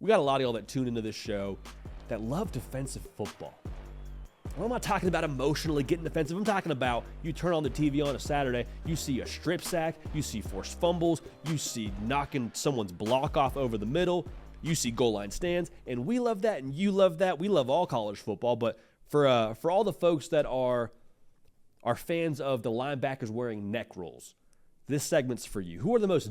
We got a lot of y'all that tune into this show that love defensive football. I'm not talking about emotionally getting defensive. I'm talking about you turn on the TV on a Saturday, you see a strip sack, you see forced fumbles, you see knocking someone's block off over the middle, you see goal line stands, and we love that, and you love that. We love all college football, but for all the folks that are fans of the linebackers wearing neck rolls, this segment's for you. Who are the most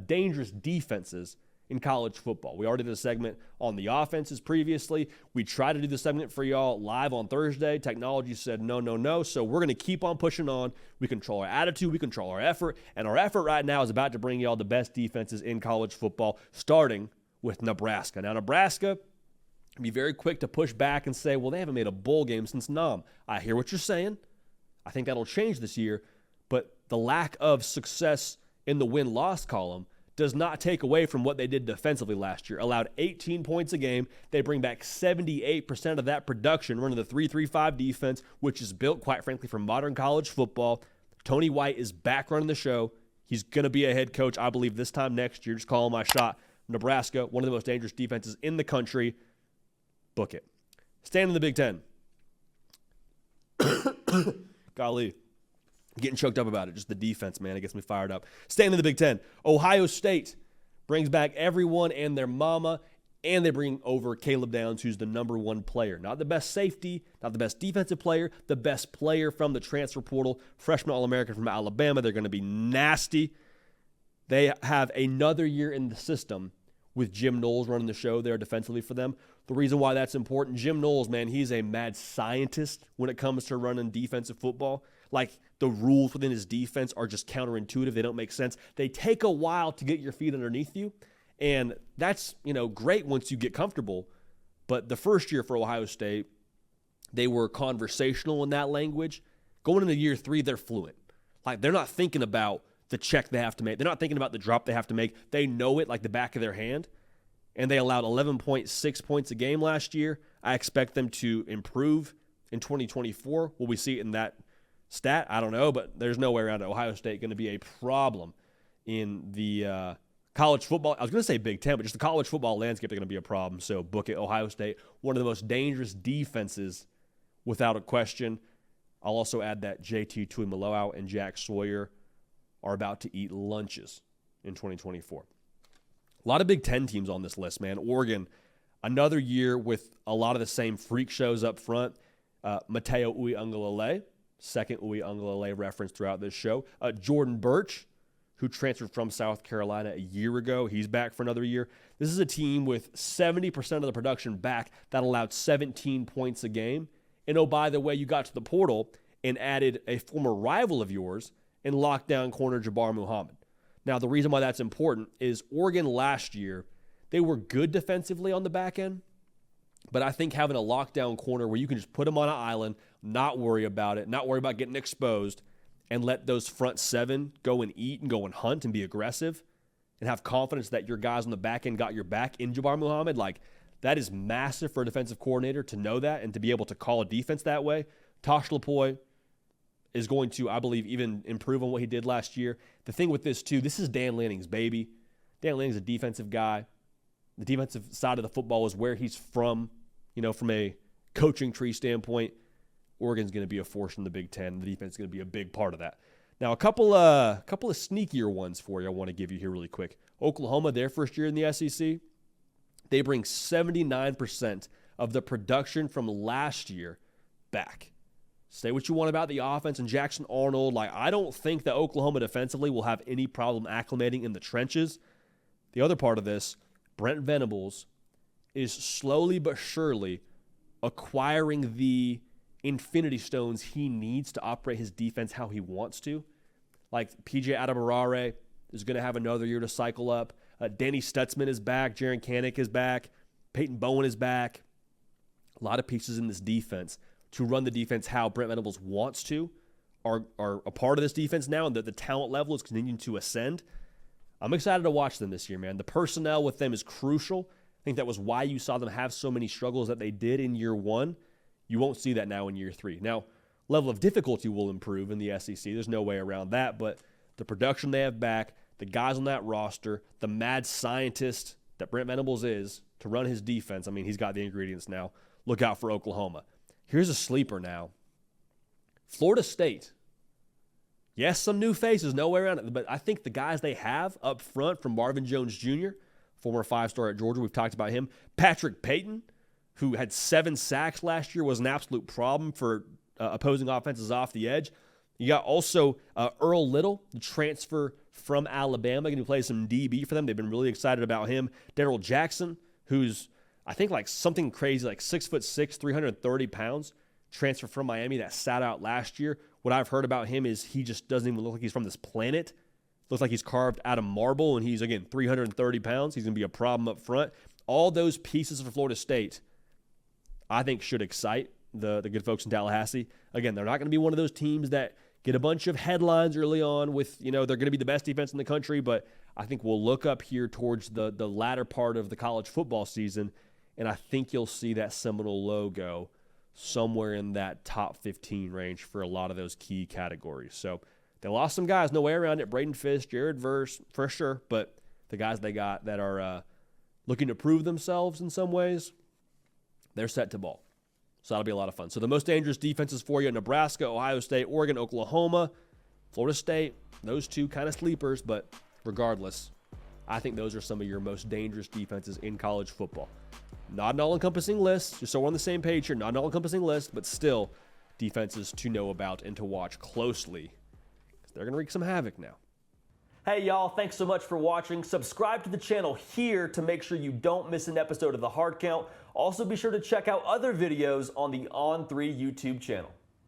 dangerous defenses in college football? We already did a segment on the offenses previously. We tried to do the segment for y'all live on Thursday. Technology said no. So we're going to keep on pushing on. We control our attitude. We control our effort. And our effort right now is about to bring y'all the best defenses in college football, starting with Nebraska. Now, Nebraska can be very quick to push back and say, well, they haven't made a bowl game since Nam. I hear what you're saying. I think that'll change this year. But the lack of success in the win-loss column does not take away from what they did defensively last year. Allowed 18 points a game. They bring back 78% of that production running the 3-3-5 defense, which is built, quite frankly, for modern college football. Tony White is back running the show. He's going to be a head coach, I believe, this time next year. Just calling my shot. Nebraska, one of the most dangerous defenses in the country. Book it. Staying in the Big Ten. Golly. Getting choked up about it. Just the defense, man. It gets me fired up. Staying in the Big Ten. Ohio State brings back everyone and their mama, and they bring over Caleb Downs, who's the number one player. Not the best safety, not the best defensive player, the best player from the transfer portal. Freshman All-American from Alabama. They're going to be nasty. They have another year in the system with Jim Knowles running the show there defensively for them. The reason why that's important, Jim Knowles, man, he's a mad scientist when it comes to running defensive football. Like, the rules within his defense are just counterintuitive. They don't make sense. They take a while to get your feet underneath you, and that's, great once you get comfortable. But the first year for Ohio State, they were conversational in that language. Going into year 3, they're fluent. Like, they're not thinking about the check they have to make. They're not thinking about the drop they have to make. They know it like the back of their hand, and they allowed 11.6 points a game last year. I expect them to improve in 2024. Will we see it in that stat? I don't know, but there's no way around it. Ohio State going to be a problem in the college football. I was going to say Big Ten, but just the college football landscape, they're going to be a problem. So book it. Ohio State, one of the most dangerous defenses without a question. I'll also add that JT Tuimoloau and Jack Sawyer are about to eat lunches in 2024. A lot of Big Ten teams on this list, man. Oregon, another year with a lot of the same freak shows up front. Mateo Uiagalelei, second Uiagalelei reference throughout this show. Jordan Birch, who transferred from South Carolina a year ago. He's back for another year. This is a team with 70% of the production back that allowed 17 points a game. And oh, by the way, you got to the portal and added a former rival of yours in lockdown corner Jabbar Muhammad. Now, the reason why that's important is Oregon last year, they were good defensively on the back end, but I think having a lockdown corner where you can just put them on an island, not worry about it, not worry about getting exposed, and let those front seven go and eat and go and hunt and be aggressive and have confidence that your guys on the back end got your back in Jabbar Muhammad, like, that is massive for a defensive coordinator to know that and to be able to call a defense that way. Tosh Lupoi is going to, I believe, even improve on what he did last year. The thing with this, too, this is Dan Lanning's baby. Dan Lanning's a defensive guy. The defensive side of the football is where he's from, from a coaching tree standpoint. Oregon's going to be a force in the Big Ten. The defense is going to be a big part of that. Now, a couple of sneakier ones for you I want to give you here really quick. Oklahoma, their first year in the SEC, they bring 79% of the production from last year back. Say what you want about the offense and Jackson Arnold. I don't think that Oklahoma defensively will have any problem acclimating in the trenches. The other part of this, Brent Venables is slowly but surely acquiring the infinity stones he needs to operate his defense how he wants to. Like PJ Adebawore is going to have another year to cycle up. Danny Stutzman is back. Jaron Kanik is back. Peyton Bowen is back. A lot of pieces in this defense to run the defense how Brent Venables wants to are a part of this defense now, and the talent level is continuing to ascend. I'm excited to watch them this year, man. The personnel with them is crucial. I think that was why you saw them have so many struggles that they did in year 1. You won't see that now in year 3. Now, level of difficulty will improve in the SEC. There's no way around that, but the production they have back, the guys on that roster, the mad scientist that Brent Venables is to run his defense, I mean, he's got the ingredients now. Look out for Oklahoma. Here's a sleeper now. Florida State. Yes, some new faces, no way around it. But I think the guys they have up front, from Marvin Jones Jr., former 5-star at Georgia, we've talked about him. Patrick Payton, who had 7 sacks last year, was an absolute problem for opposing offenses off the edge. You got also Earl Little, the transfer from Alabama, going to play some DB for them. They've been really excited about him. Daryl Jackson, who's I think like something crazy, like 6'6", 330 pounds, transfer from Miami that sat out last year. What I've heard about him is he just doesn't even look like he's from this planet. Looks like he's carved out of marble, and he's, again, 330 pounds. He's going to be a problem up front. All those pieces for Florida State, I think, should excite the good folks in Tallahassee. Again, they're not going to be one of those teams that get a bunch of headlines early on with, they're going to be the best defense in the country, but I think we'll look up here towards the latter part of the college football season, and I think you'll see that Seminole logo somewhere in that top 15 range for a lot of those key categories. So they lost some guys, no way around it. Braden Fish, Jared Verse, for sure, but the guys they got that are looking to prove themselves in some ways, they're set to ball. So that'll be a lot of fun. So the most dangerous defenses for you: Nebraska, Ohio State, Oregon, Oklahoma, Florida State. Those two kind of sleepers, but regardless, I think those are some of your most dangerous defenses in college football. Not an all-encompassing list, just so we're on the same page here. Not an all-encompassing list, but still defenses to know about and to watch closely. They're going to wreak some havoc now. Hey, y'all, thanks so much for watching. Subscribe to the channel here to make sure you don't miss an episode of The Hard Count. Also, be sure to check out other videos on the On3 YouTube channel.